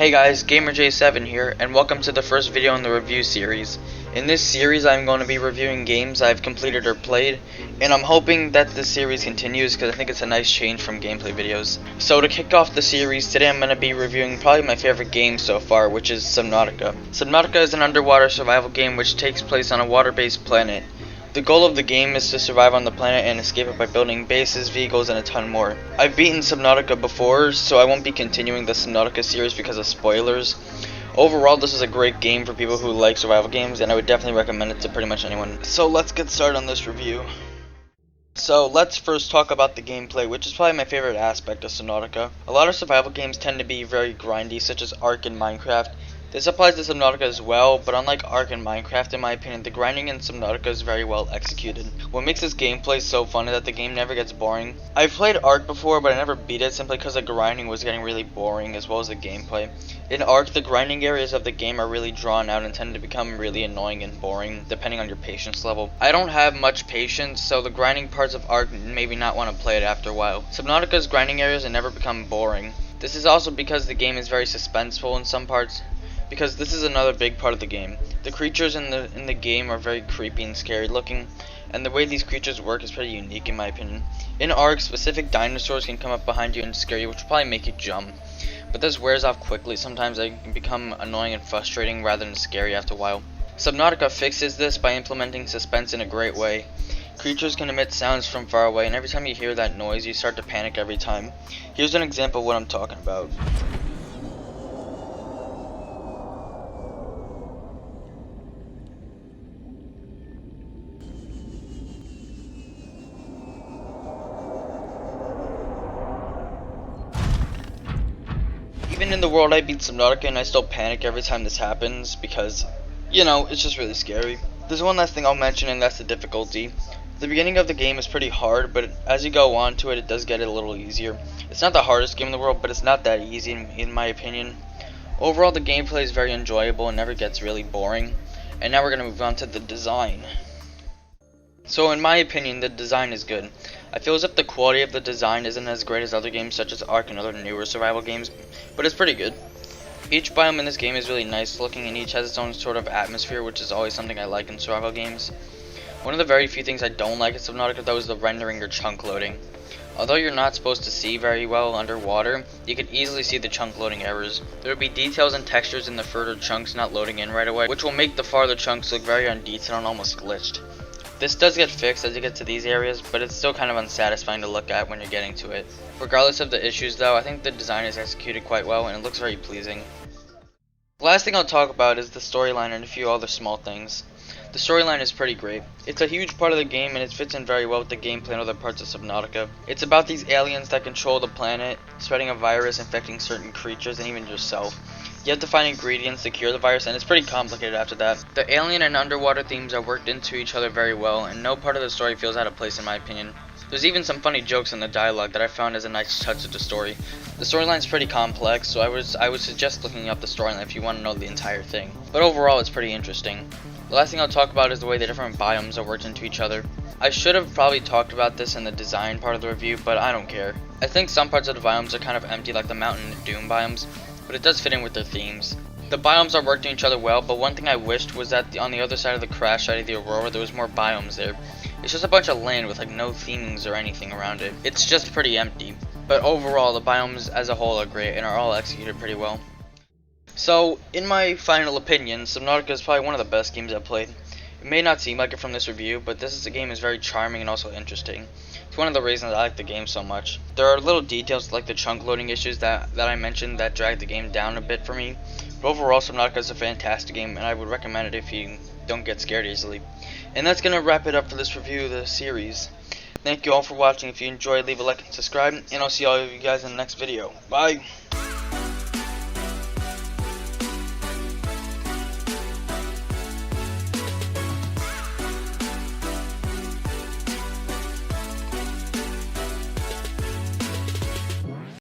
Hey guys, GamerJ7 here, and welcome to the first video in the review series. In this series, I'm going to be reviewing games I've completed or played, and I'm hoping that this series continues because I think it's a nice change from gameplay videos. So to kick off the series, today I'm going to be reviewing probably my favorite game so far, which is Subnautica. Subnautica is an underwater survival game which takes place on a water-based planet. The goal of the game is to survive on the planet and escape it by building bases, vehicles, and a ton more. I've beaten Subnautica before, so I won't be continuing the Subnautica series because of spoilers. Overall, this is a great game for people who like survival games, and I would definitely recommend it to pretty much anyone. So let's get started on this review. So let's first talk about the gameplay, which is probably my favorite aspect of Subnautica. A lot of survival games tend to be very grindy, such as Ark and Minecraft. This applies to Subnautica as well, but unlike Ark and Minecraft, in my opinion, the grinding in Subnautica is very well executed. What makes this gameplay so fun is that the game never gets boring. I've played Ark before, but I never beat it simply because the grinding was getting really boring, as well as the gameplay. In Ark, the grinding areas of the game are really drawn out and tend to become really annoying and boring, depending on your patience level. I don't have much patience, so the grinding parts of Ark maybe not want to play it after a while. Subnautica's grinding areas have never become boring. This is also because the game is very suspenseful in some parts, because this is another big part of the game. The creatures in the game are very creepy and scary looking, and the way these creatures work is pretty unique in my opinion. In Ark, specific dinosaurs can come up behind you and scare you, which will probably make you jump. But this wears off quickly. Sometimes they can become annoying and frustrating rather than scary after a while. Subnautica fixes this by implementing suspense in a great way. Creatures can emit sounds from far away, and every time you hear that noise, you start to panic every time. Here's an example of what I'm talking about. Even in the world I beat Subnautica, and I still panic every time this happens because, you know, it's just really scary. There's one last thing I'll mention, and that's the difficulty. The beginning of the game is pretty hard, but as you go on to it, it does get a little easier. It's not the hardest game in the world, but it's not that easy in my opinion. Overall, the gameplay is very enjoyable and never gets really boring. And now we're going to move on to the design. So in my opinion, the design is good. I feel as if the quality of the design isn't as great as other games such as Ark and other newer survival games, but it's pretty good. Each biome in this game is really nice looking, and each has its own sort of atmosphere, which is always something I like in survival games. One of the very few things I don't like in Subnautica though is the rendering or chunk loading. Although you're not supposed to see very well underwater, you can easily see the chunk loading errors. There will be details and textures in the further chunks not loading in right away, which will make the farther chunks look very undetailed and almost glitched. This does get fixed as you get to these areas, but it's still kind of unsatisfying to look at when you're getting to it. Regardless of the issues though, I think the design is executed quite well and it looks very pleasing. The last thing I'll talk about is the storyline and a few other small things. The storyline is pretty great. It's a huge part of the game and it fits in very well with the gameplay and other parts of Subnautica. It's about these aliens that control the planet, spreading a virus infecting certain creatures and even yourself. You have to find ingredients to cure the virus, and it's pretty complicated after that. The alien and underwater themes are worked into each other very well, and no part of the story feels out of place in my opinion. There's even some funny jokes in the dialogue that I found as a nice touch to the story. The storyline's pretty complex, so I would suggest looking up the storyline if you want to know the entire thing. But overall, it's pretty interesting. The last thing I'll talk about is the way the different biomes are worked into each other. I should have probably talked about this in the design part of the review, but I don't care. I think some parts of the biomes are kind of empty, like the mountain and dune biomes, but it does fit in with their themes. The biomes are worked in each other well, but one thing I wished was that on the other side of the crash side of the Aurora, there was more biomes there. It's just a bunch of land with like no themings or anything around it. It's just pretty empty. But overall, the biomes as a whole are great and are all executed pretty well. So, in my final opinion, Subnautica is probably one of the best games I've played. It may not seem like it from this review, but game is very charming and also interesting. It's one of the reasons I like the game so much. There are little details like the chunk loading issues that I mentioned that drag the game down a bit for me. But overall, Subnautica is a fantastic game, and I would recommend it if you don't get scared easily. And that's going to wrap it up for this review of the series. Thank you all for watching. If you enjoyed, leave a like and subscribe, and I'll see all of you guys in the next video. Bye!